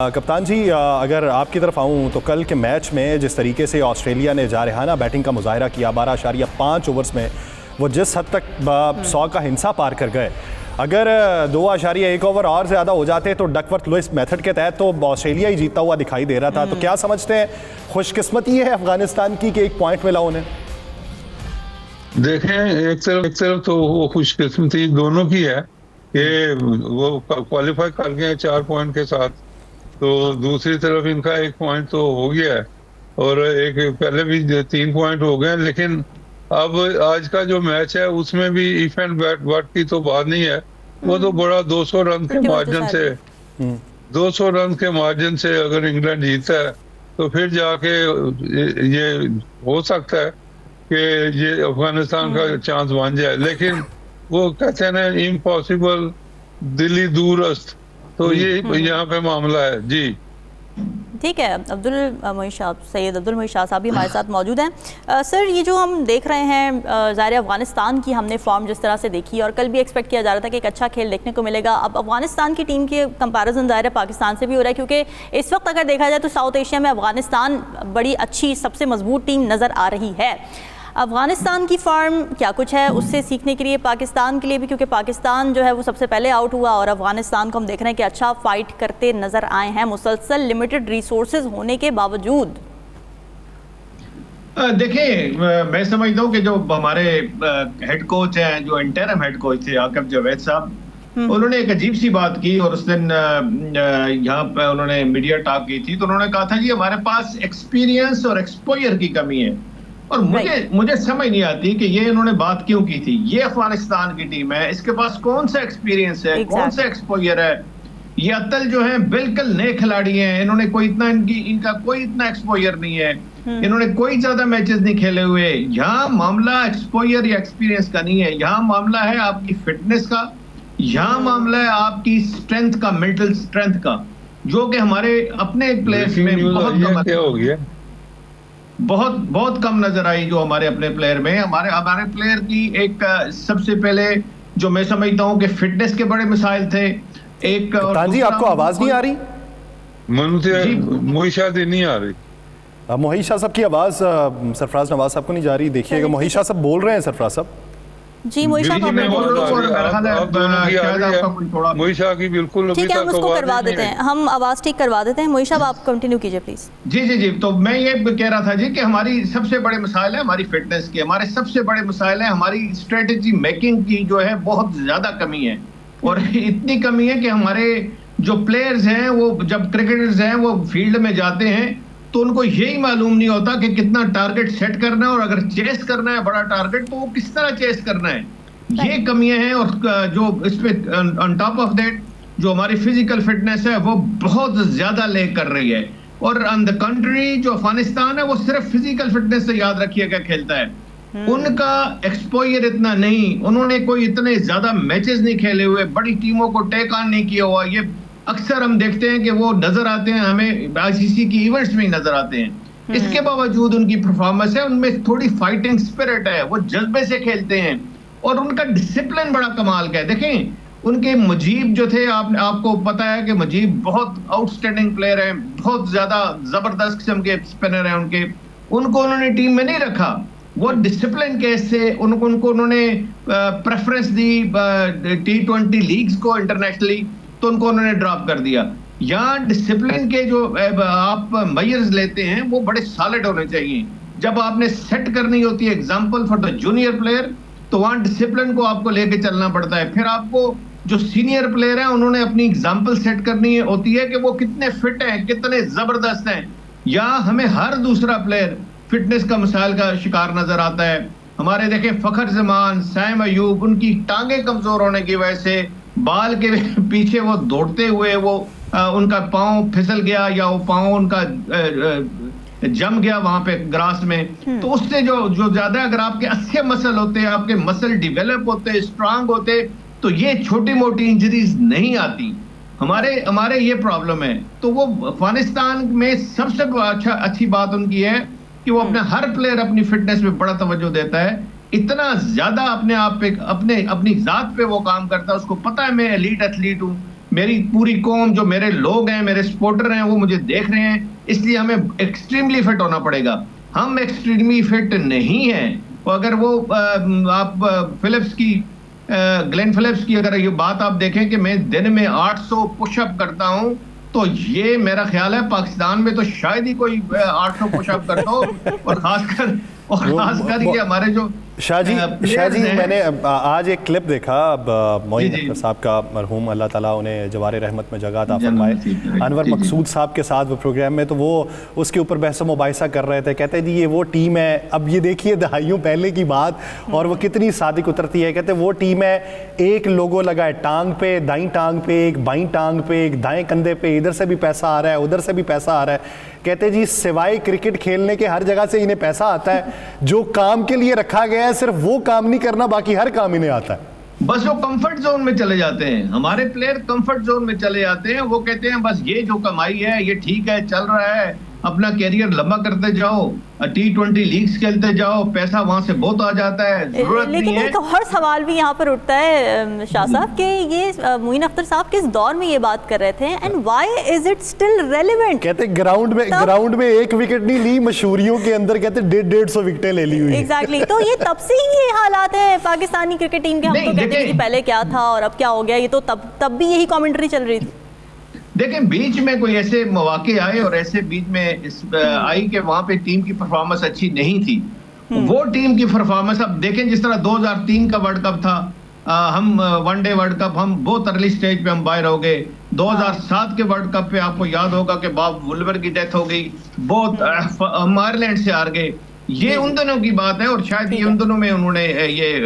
कप्तान जी, अगर आपकी तरफ आऊं तो कल के मैच में जिस तरीके से ऑस्ट्रेलिया ने जारहाना बैटिंग का मुजाहरा किया, 12.5 ओवर्स में वो जिस हद तक 100 का हिंसा पार कर गए, अगर 2.1 ओवर और ज़्यादा हो जाते तो डकवर्थ लुइस मेथड के तहत तो ऑस्ट्रेलिया ही जीतता हुआ दिखाई दे रहा था। तो क्या समझते हैं, खुशकिस्मती है अफगानिस्तान की कि एक पॉइंट मिला उन्हें? देखें, एक तरफ तो वो खुशकिस्मती दोनों की है कि वो क्वालिफाई कर गए 4 पॉइंट के साथ, तो दूसरी तरफ इनका 1 पॉइंट तो हो गया है और एक पहले भी 3 पॉइंट हो गए। लेकिन अब आज का जो मैच है उसमें भी इफ एंड बट की तो बात नहीं है। वो तो बड़ा 200 रन के मार्जिन से 200 रन के मार्जिन से अगर इंग्लैंड जीता है तो फिर जाके ये हो सकता है कि ये अफगानिस्तान का चांस बन जाए। लेकिन वो कहते हैं ना, इम्पॉसिबल दिल्ली दूरस्त, तो ये यहाँ पे मामला है जी। ठीक है, सैयद अब्दुल मोईन शाह साहब भी हमारे साथ मौजूद हैं। सर, ये जो हम देख रहे हैं, ज़ाहिर अफगानिस्तान की हमने फॉर्म जिस तरह से देखी और कल भी एक्सपेक्ट किया जा रहा था कि एक अच्छा खेल देखने को मिलेगा। अब अफगानिस्तान की टीम के कंपैरिजन ज़ाहिर पाकिस्तान से भी हो रहा है, क्योंकि इस वक्त अगर देखा जाए तो साउथ एशिया में अफगानिस्तान बड़ी अच्छी, सबसे मजबूत टीम नज़र आ रही है। अफगानिस्तान की फॉर्म क्या कुछ है उससे सीखने के लिए पाकिस्तान के लिए भी, क्योंकि पाकिस्तान जो है वो सबसे पहले आउट हुआ और अफगानिस्तान को हम देख रहे हैं कि अच्छा फाइट करते नज़र आए हैं मुसलसल लिमिटेड रिसोर्सेज होने के बावजूद। देखिए, मैं समझता हूँ कि जो हमारे हेड कोच हैं, जो इंटरिम हेड कोच थे आकिब जावेद साहब, उन्होंने एक अजीब सी बात की और उस दिन यहाँ पे उन्होंने मीडिया टॉक की थी। तो उन्होंने कहा था जी हमारे पास एक्सपीरियंस और एक्सपोजर की कमी है। और मुझे समझ नहीं आती कि ये इन्होंने बात क्यों की थी। ये अफगानिस्तान की टीम है, इसके पास कौन सा एक्सपीरियंस है, कौन सा एक्सपोजर है। ये अत्तल जो है बिल्कुल नए खिलाड़ी हैं, इन्होंने कोई इतना इनका कोई इतना एक्सपोजर नहीं है, इन्होंने कोई ज्यादा मैचेस नहीं खेले हुए। यहाँ मामला एक्सपोजर या एक्सपीरियंस का नहीं है, यहाँ मामला है आपकी फिटनेस का, यहाँ मामला है आपकी स्ट्रेंथ का, मेंटल स्ट्रेंथ का, जो कि हमारे अपने प्लेयर्स में बहुत कम नजर आई। जो हमारे अपने प्लेयर में हमारे प्लेयर की एक सबसे पहले जो मैं समझता हूं कि फिटनेस के बड़े मिसाइल थे। एक जी, आपको आवाज नहीं आ रही? मोहित शाह नहीं आ रही। मोहित शाह साहब की आवाज सरफराज नवाज साहब को नहीं जा रही। देखिएगा, मोहित शाह साहब बोल रहे हैं। सरफराज साहब जी, मोहित शाह की बिल्कुल ठीक है, हम उसको करवा देते हैं, हम आवाज ठीक करवा देते हैं। मोहित साहब आप कंटिन्यू कीजिए प्लीज। जी। तो मैं ये कह रहा था जी कि हमारी सबसे बड़े मिसाइल है हमारी फिटनेस की, हमारे सबसे बड़े मिसाइल है हमारी स्ट्रेटेजी मेकिंग की, जो है बहुत ज्यादा कमी है। और इतनी कमी है कि हमारे जो प्लेयर्स हैं, वो जब क्रिकेटर्स हैं वो फील्ड में जाते हैं तो उनको यही मालूम नहीं होता कि कितना टारगेट सेट करना है, और अगर चेस करना है बड़ा टारगेट तो वो किस तरह चेस करना है। ये कमियां हैं। और जो इस पे ऑन टॉप ऑफ दैट जो हमारी फिजिकल फिटनेस है वो बहुत ज्यादा लेग कर रही है। और ऑन द कंट्री जो अफगानिस्तान है वो सिर्फ फिजिकल फिटनेस से याद रखिएगा खेलता है। उनका एक्सपोजर इतना नहीं, उन्होंने कोई इतने ज्यादा मैचेस नहीं खेले हुए, बड़ी टीमों को टेक ऑन नहीं किया हुआ। ये अक्सर हम देखते हैं कि वो नजर आते हैं हमें आईसीसी की इवेंट्स में ही नजर आते हैं। इसके बावजूद उनकी परफॉर्मेंस है, उनमें थोड़ी फाइटिंग स्पिरिट है, वो जज्बे से खेलते हैं और उनका डिसिप्लिन बड़ा कमाल का है। देखें, उनके मुजीब जो थे, आपको पता है कि मुजीब बहुत आउटस्टैंडिंग प्लेयर है, बहुत ज्यादा जबरदस्त किस्म के स्पिनर हैं उनको उन्होंने टीम में नहीं रखा। वो डिसिप्लिन केस से उनको उन्होंने प्रेफरेंस दी T20 लीग्स को इंटरनेशनली, तो उनको उन्होंने ड्रॉप कर दिया। यहाँ डिसिप्लिन के जो आप मेजर्स लेते हैं वो बड़े सॉलिड होने चाहिए। जब आपने सेट करनी होती है example for the junior player, तो वहाँ डिसिप्लिन को आपको लेके चलना पड़ता है। फिर आपको जो सीनियर प्लेयर हैं उन्होंने अपनी एग्जांपल सेट करनी होती है कि वो कितने फिट हैं, कितने जबरदस्त हैं। यहाँ हमें हर दूसरा प्लेयर फिटनेस का मिसाइल का शिकार नजर आता है। हमारे देखें फखर जमान, सैम अयूब, उनकी टांगे कमजोर होने की वजह से बाल के पीछे वो दौड़ते हुए वो उनका पांव फिसल गया या वो पांव उनका जम गया वहां पे ग्रास में। तो उससे जो ज्यादा अगर आपके अच्छे मसल होते, आपके मसल डिवेलप होते, स्ट्रांग होते, तो ये छोटी मोटी इंजरीज नहीं आती। हमारे ये प्रॉब्लम है। तो वो अफगानिस्तान में सबसे अच्छी बात उनकी है कि वो हर प्लेयर अपनी फिटनेस पे बड़ा तवज्जो देता है। इतना ज्यादा अपने आप पे अपनी जात पे वो काम करता है। उसको पता है मैं एलीट एथलीट हूँ, मेरी पूरी कौम, जो मेरे लोग हैं, मेरे सपोर्टर हैं, वो मुझे देख रहे हैं, इसलिए हमें एक्सट्रीमली फिट होना पड़ेगा। हम एक्सट्रीमली फिट नहीं हैं। तो अगर वो आप फिलिप्स की, ग्लेन फिलिप्स की अगर ये बात आप देखें कि मैं दिन में 800 पुशअप करता हूं, तो ये मेरा ख्याल है पाकिस्तान में तो शायद ही कोई 800 पुशअप करता हो। और खासकर ये हमारे जो शाह जी, मैंने आज एक क्लिप देखा मोइन अख्तर साहब का, मरहूम, अल्लाह ताला उन्हें जवारे रहमत में जगह अता फरमाए, अनवर मकसूद साहब के साथ वो प्रोग्राम में, तो वो उसके ऊपर बहस मुबाहिसा कर रहे थे। कहते जी ये वो टीम है, अब ये देखिए दहाइयों पहले की बात, और वो कितनी सादिक उतरती है। कहते वो टीम है, एक लोगो लगा है टांग पे, दाई टांग पे, एक बाई टांग पे, एक दाएं कंधे पे, इधर से भी पैसा आ रहा है, उधर से भी पैसा आ रहा है। कहते जी सिवाय क्रिकेट खेलने के हर जगह से इन्हें पैसा आता है, जो काम के लिए रखा गया है सिर्फ वो काम नहीं करना, बाकी हर काम इन्हें आता है। बस वो कंफर्ट जोन में चले जाते हैं, हमारे प्लेयर कंफर्ट जोन में चले जाते हैं। वो कहते हैं बस ये जो कमाई है ये ठीक है, चल रहा है, अपना कैरियर लंबा करते जाओ, T20 लीग्स खेलते जाओ, पैसा वहां से बहुत आ जाता है, जरूरत लेकिन नहीं है। एक और सवाल भी यहाँ पर उठता है शाह साहब कि ये मोइन अख्तर साहब किस दौर में ये बात कर रहे थे, and why is it still relevant? कहते ग्राउंड में एक विकेट नहीं ली, मशहूरियों के अंदर कहते 150 विकेटें ले ली हुई। एग्जैक्टली तो ये तब से ही ये हालात है पाकिस्तानी क्रिकेट टीम के। हम तो कहते हैं कि पहले क्या था और अब क्या हो गया, ये तो तब भी यही कमेंट्री चल रही थी। देखें, बीच में कोई ऐसे मौके आए और ऐसे बीच में आई कि वहां पे टीम की परफॉर्मेंस अच्छी नहीं थी। वो टीम की परफॉर्मेंस अब देखें, जिस तरह 2003 का वर्ल्ड कप था, हम वनडे वर्ल्ड कप हम बहुत अर्ली स्टेज पे हम बाहर हो गए। 2007 के वर्ल्ड कप पे आपको याद होगा कि बॉब वुलवर की डेथ हो गई, बहुत आयरलैंड से हार गए। ये उन दिनों की बात है और शायद ये उन दिनों में उन्होंने ये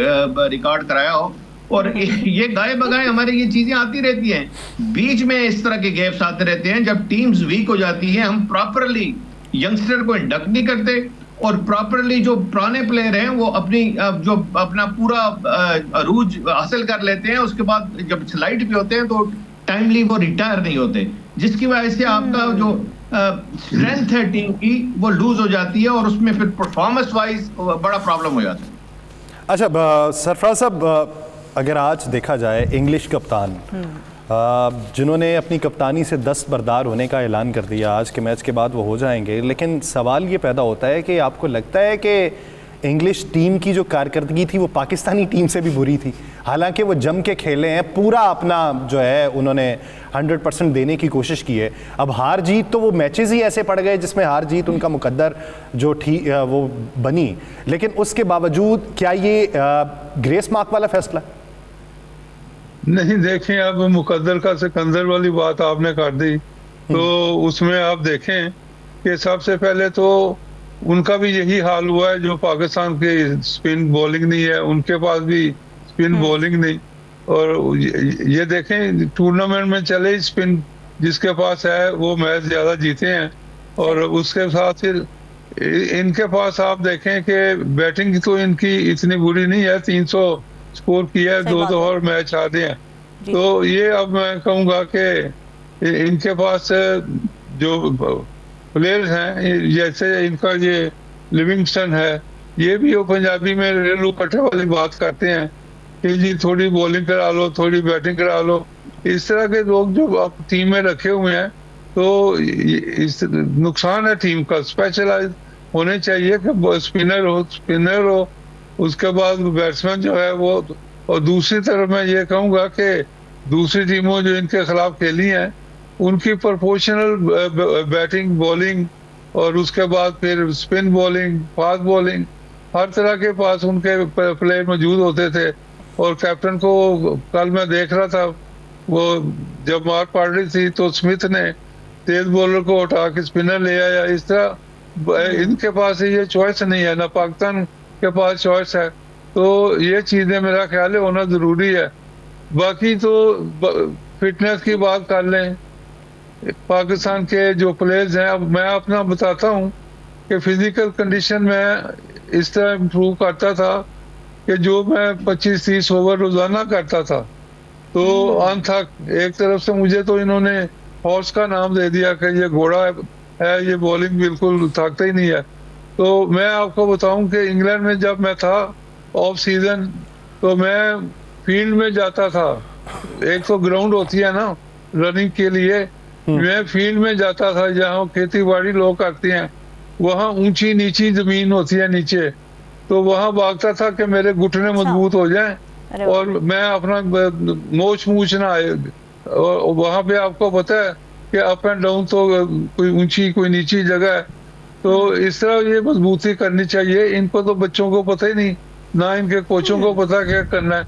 रिकॉर्ड कराया हो। और ये गाए बगाए हमारे ये चीजें आती रहती हैं, बीच में इस तरह के गैप्स आते रहते हैं। जब टीम्स वीक हो जाती हैं, हम प्रॉपरली यंगस्टर को इंडक्ट नहीं करते, और प्रॉपरली जो पुराने प्लेयर हैं वो अपना पूरा अरूज हासिल कर लेते हैं, उसके बाद जब स्लाइड पे होते हैं तो टाइमली वो रिटायर नहीं होते, जिसकी वजह से आपका जो स्ट्रेंथ है टीम की वो लूज हो जाती है, और उसमें फिर परफॉर्मेंस वाइज बड़ा प्रॉब्लम हो जाता है। अच्छा सरफराज साहब, अगर आज देखा जाए इंग्लिश कप्तान जिन्होंने अपनी कप्तानी से 10 बरदार होने का ऐलान कर दिया, आज के मैच के बाद वो हो जाएंगे, लेकिन सवाल ये पैदा होता है कि आपको लगता है कि इंग्लिश टीम की जो कारकर्दगी थी वो पाकिस्तानी टीम से भी बुरी थी? हालांकि वो जम के खेले हैं, पूरा अपना जो है उन्होंने 100% देने की कोशिश की है। अब हार जीत तो वो मैचेस ही ऐसे पड़ गए जिसमें हार जीत उनका मुकद्दर जो वो बनी, लेकिन उसके बावजूद क्या ये ग्रेस मार्क वाला फैसला? नहीं, देखें, अब मुकद्दर का सिकंदर वाली बात आपने कर दी, तो उसमें आप देखें कि सबसे पहले तो उनका भी यही हाल हुआ है, जो पाकिस्तान के स्पिन बॉलिंग नहीं है, उनके पास भी स्पिन बॉलिंग नहीं। और ये देखें, टूर्नामेंट में चले स्पिन जिसके पास है वो मैच ज्यादा जीते हैं, और उसके साथ फिर इनके पास आप देखें कि बैटिंग तो इनकी इतनी बुरी नहीं है, 300 स्कोर किया है, 2 और मैच हारे हैं। तो ये अब मैं कहूँगा कि इनके पास जो प्लेयर्स हैं, जैसे इनका ये लिविंगस्टन है, ये भी वो पंजाबी में रेलू कट्टे वाली बात करते हैं कि जी थोड़ी बॉलिंग करा लो, थोड़ी बैटिंग करा लो। इस तरह के लोग जो आप टीम में रखे हुए हैं, तो इस नुकसान है टीम का। स्पेशलाइज होने चाहिए कि स्पिनर हो, उसके बाद बैट्समैन जो है वो। और दूसरी तरफ मैं ये कहूँगा कि दूसरी टीमों जो इनके खिलाफ खेली हैं, उनकी प्रोपोर्शनल बैटिंग बॉलिंग, और उसके बाद फिर स्पिन बॉलिंग, फास्ट बॉलिंग, हर तरह के पास उनके प्लेयर मौजूद होते थे। और कैप्टन को कल मैं देख रहा था, वो जब मार पड़ रही थी तो स्मिथ ने तेज बॉलर को उठा के स्पिनर ले आया। इस तरह इनके पास ये चॉइस नहीं है, ना पाकिस्तान के पास चॉइस है। तो ये चीजें मेरा ख्याल है होना जरूरी है। बाकी तो फिटनेस की बात कर लें, पाकिस्तान के जो प्लेयर्स हैं, अब मैं अपना बताता हूँ कि फिजिकल कंडीशन में इस तरह इम्प्रूव करता था कि जो मैं 25-30 ओवर रोजाना करता था, तो अनथक एक तरफ से मुझे तो इन्होंने हॉर्स का नाम दे दिया कि ये घोड़ा है, ये बॉलिंग बिल्कुल थकता ही नहीं है। तो मैं आपको बताऊं कि इंग्लैंड में जब मैं था ऑफ सीजन, तो मैं फील्ड में जाता था। एक तो ग्राउंड होती है ना, रनिंग के लिए मैं फील्ड में जाता था जहाँ खेती बाड़ी लोग करते हैं, वहाँ ऊंची नीची जमीन होती है नीचे, तो वहाँ भागता था कि मेरे घुटने मजबूत हो जाएं अरे वाह। और मैं अपना मोच ना आए। और वहाँ पे आपको पता है कि अप एंड डाउन तो कोई ऊंची कोई नीची जगह है, तो इस तरह ये मजबूती करनी चाहिए। इनको तो बच्चों को पता ही नहीं, ना इनके कोचों को पता क्या करना है।